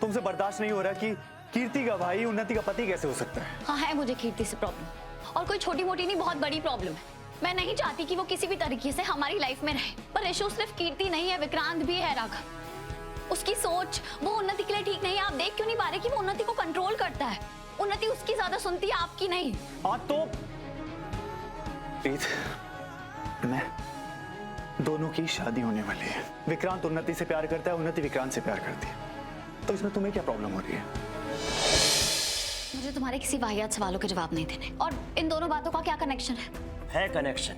तुमसे बर्दाश्त नहीं हो रहा कि कीर्ति का भाई उन्नति का पति कैसे हो सकता है। हाँ है मुझे कीर्ति से प्रॉब्लम, और कोई छोटी मोटी नहीं, बहुत बड़ी प्रॉब्लम है। मैं नहीं चाहती कि वो किसी भी तरीके से हमारी लाइफ में रहे, पर इशू सिर्फ कीर्ति नहीं है, विक्रांत भी है राघव। उसकी सोच वो उन्नति के लिए ठीक नहीं है। आप देख क्यों नहीं पा रहे कि वो उन्नति को कंट्रोल करता है? उन्नति उसकी ज्यादा सुनती है, आपकी नहीं। हाँ तो मैं दोनों की शादी होने वाली है। विक्रांत उन्नति से प्यार करता है, उन्नति विक्रांत से प्यार करती है, तो इसमें तुम्हें क्या प्रॉब्लम हो रही है? मुझे तुम्हारे किसी वाहियात सवालों के जवाब नहीं देने। और इन दोनों बातों का क्या कनेक्शन है? है कनेक्शन।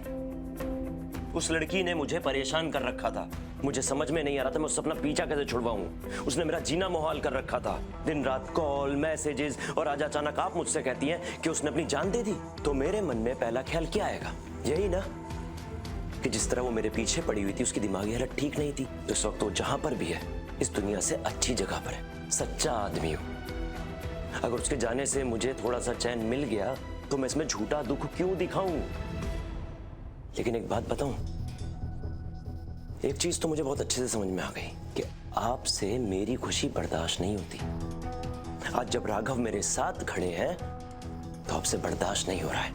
उस लड़की ने मुझे परेशान कर रखा था। मुझे समझ में नहीं आ रहा था मैं उससे अपना पीछा कैसे छुड़वाऊं। उसने मेरा जीना मुहाल कर रखा था। दिन रात कॉल मैसेजेस, और आज अचानक आप मुझसे कहती हैं कि उसने अपनी जान दे दी। तो मेरे मन में पहला ख्याल क्या आएगा? यही ना कि जिस तरह वो मेरे पीछे पड़ी हुई थी उसकी दिमागी हालत ठीक नहीं थी। इस वक्त वो जहां पर भी है इस दुनिया से अच्छी जगह पर है, सच्चा आदमी हो। अगर उसके जाने से मुझे थोड़ा सा चैन मिल गया तो मैं इसमें झूठा दुख क्यों दिखाऊं? लेकिन एक बात बताऊं, एक चीज तो मुझे बहुत अच्छे से समझ में आ गई कि आपसे मेरी खुशी बर्दाश्त नहीं होती। आज जब राघव मेरे साथ खड़े हैं तो आपसे बर्दाश्त नहीं हो रहा है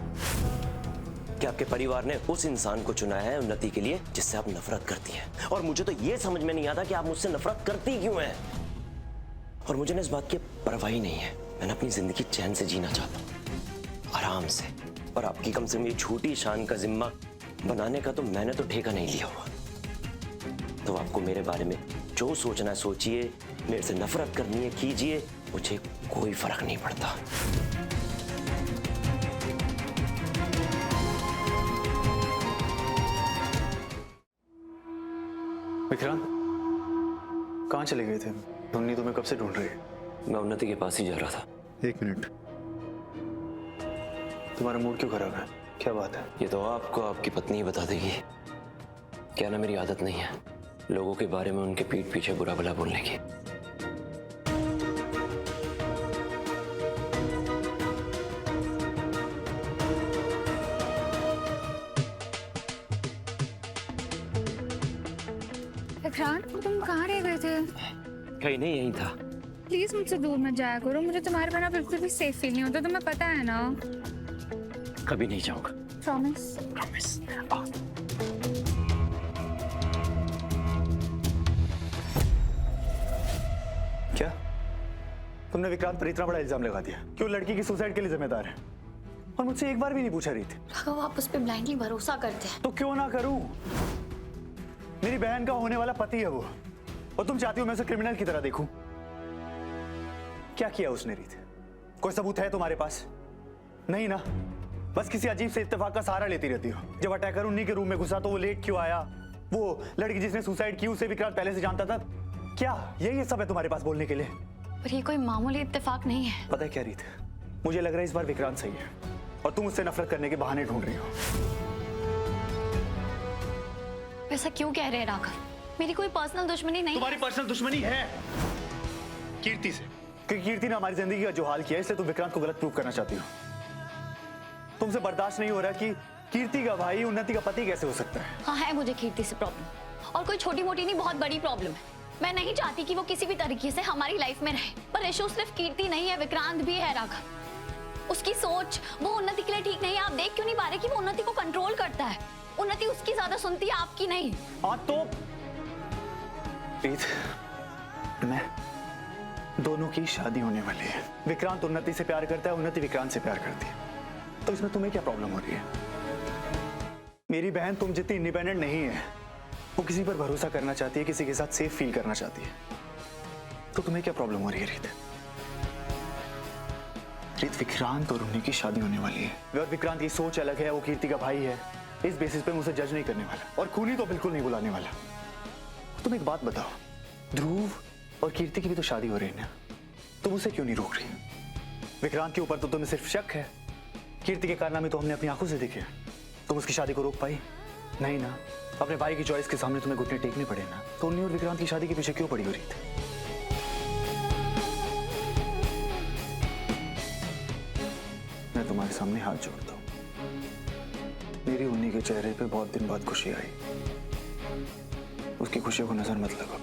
कि आपके परिवार ने उस इंसान को चुना है उन्नति के लिए जिससे आप नफरत करती हैं। और मुझे तो यह समझ में नहीं आता कि आप मुझसे नफरत करती क्यों हैं। और मुझे ना इस बात की परवाह ही नहीं है। मैंने अपनी जिंदगी चैन से जीना चाहता हूं, आराम से। और आपकी कम से कम ये झूठी शान का जिम्मा बनाने का तो मैंने तो ठेका नहीं लिया हुआ। तो आपको मेरे बारे में जो सोचना है सोचिए, मेरे से नफरत करनी है कीजिए, मुझे कोई फर्क नहीं पड़ता। विक्रांत कहाँ चले गए थे? उन्नी तुम्हें कब से ढूंढ रही है। मैं उन्नति के पास ही जा रहा था। एक मिनट, तुम्हारा मूड क्यों खराब है? क्या बात है? ये तो आपको आपकी पत्नी ही बता देगी। क्या ना, मेरी आदत नहीं है लोगों के बारे में उनके पीठ पीछे बुरा भला बोलने की। विक्रांत तुम कहाँ रह गए थे? कहीं नहीं, यही था। प्लीज मुझसे दूर मत जाया करो, मुझे तुम्हारे बिना बिल्कुल भी सेफ फील नहीं होता, तुम्हें पता है ना। कभी नहीं जाऊंगा। प्रॉमिस? प्रॉमिस। क्या तुमने विक्रांत पर इतना बड़ा इल्जाम लगा दिया कि वो लड़की की सुसाइड के लिए जिम्मेदार है, और मुझसे एक बार भी नहीं पूछा रही थी? राघव आप उस पर ब्लाइंडली भरोसा करते हैं। तो क्यों ना करूं? मेरी बहन का होने वाला पति है वो, और तुम चाहती हो मैं उसे क्रिमिनल की तरह देखूं? क्या किया उसने रीत? कोई सबूत है तुम्हारे पास? नहीं ना, बस किसी अजीब से इत्तेफाक का सहारा लेती रहती हो। जब अटैकर उन्हीं के रूम में घुसा तो वो लेट क्यों आया? वो लड़की जिसने सुसाइड की उसे विक्रांत पहले से जानता था? क्या यही सब है तुम्हारे पास बोलने के लिए? पर ये कोई मामूली इत्तेफाक नहीं है। पता है क्या रीत, मुझे लग रहा है इस बार विक्रांत सही है और तुम उससे नफरत करने के बहाने ढूंढ रही हो। ऐसा क्यों कह रहे हैं राघव? मेरी कोई पर्सनल दुश्मनी नहीं। तुम्हारी पर्सनल दुश्मनी है कीर्ति से, क्योंकि कीर्ति ने हमारी जिंदगी का जो हाल किया है, इसलिए तुम विक्रांत को गलत प्रूव करना चाहती हो। तुमसे बर्दाश्त नहीं हो रहा कि कीर्ति का भाई उन्नति का पति कैसे हो सकता है। हाँ है मुझे कीर्ति से प्रॉब्लम, और कोई छोटी मोटी नहीं, बहुत बड़ी प्रॉब्लम है। मैं नहीं चाहती कि वो किसी भी तरीके से हमारी लाइफ में रहे, पर इशू सिर्फ कीर्ति नहीं है, विक्रांत भी है राघव। उसकी सोच वो उन्नति के लिए ठीक नहीं है। आप देख क्यों नहीं पा रहे कि वो उन्नति को कंट्रोल करता है? उन्नति उसकी ज्यादा सुनती है, आपकी नहीं। हाँ तो मैं दोनों की शादी होने वाली है। विक्रांत उन्नति से प्यार करता है, उन्नति विक्रांत से प्यार करती है, तो इसमें तुम्हें क्या प्रॉब्लम हो रही है? मेरी बहन तुम जितनी इंडिपेंडेंट नहीं है। वो किसी पर भरोसा करना चाहती है, किसी के साथ सेफ फील करना चाहती है, तो तुम्हें क्या प्रॉब्लम हो रही है? रीत, विक्रांत और उन्हीं की शादी होने वाली है और विक्रांत की सोच अलग है, वो कीर्ति का भाई है। इस बेसिस पे मुझे जज नहीं करने वाला और खूनी तो बिल्कुल नहीं बुलाने वाला। तुम एक बात बताओ, ध्रुव और कीर्ति की भी तो शादी हो रही है ना, तुम उसे क्यों नहीं रोक रही? विक्रांत के ऊपर तो तुम्हें सिर्फ शक है, कीर्ति के कारनामे तो हमने अपनी आंखों से देखे। तुम उसकी शादी को रोक पाई? नहीं ना। अपने भाई की चॉइस के सामने तुम्हें घुटने टेकने पड़े ना, तो उन्हीं और विक्रांत की शादी के पीछे क्यों पड़ी हो रही थी? मैं तुम्हारे सामने हाथ जोड़ता हूँ, मेरी उन्हीं के चेहरे पे बहुत दिन बाद खुशी आई। उसकी खुशियों को नजर मत लगाओ।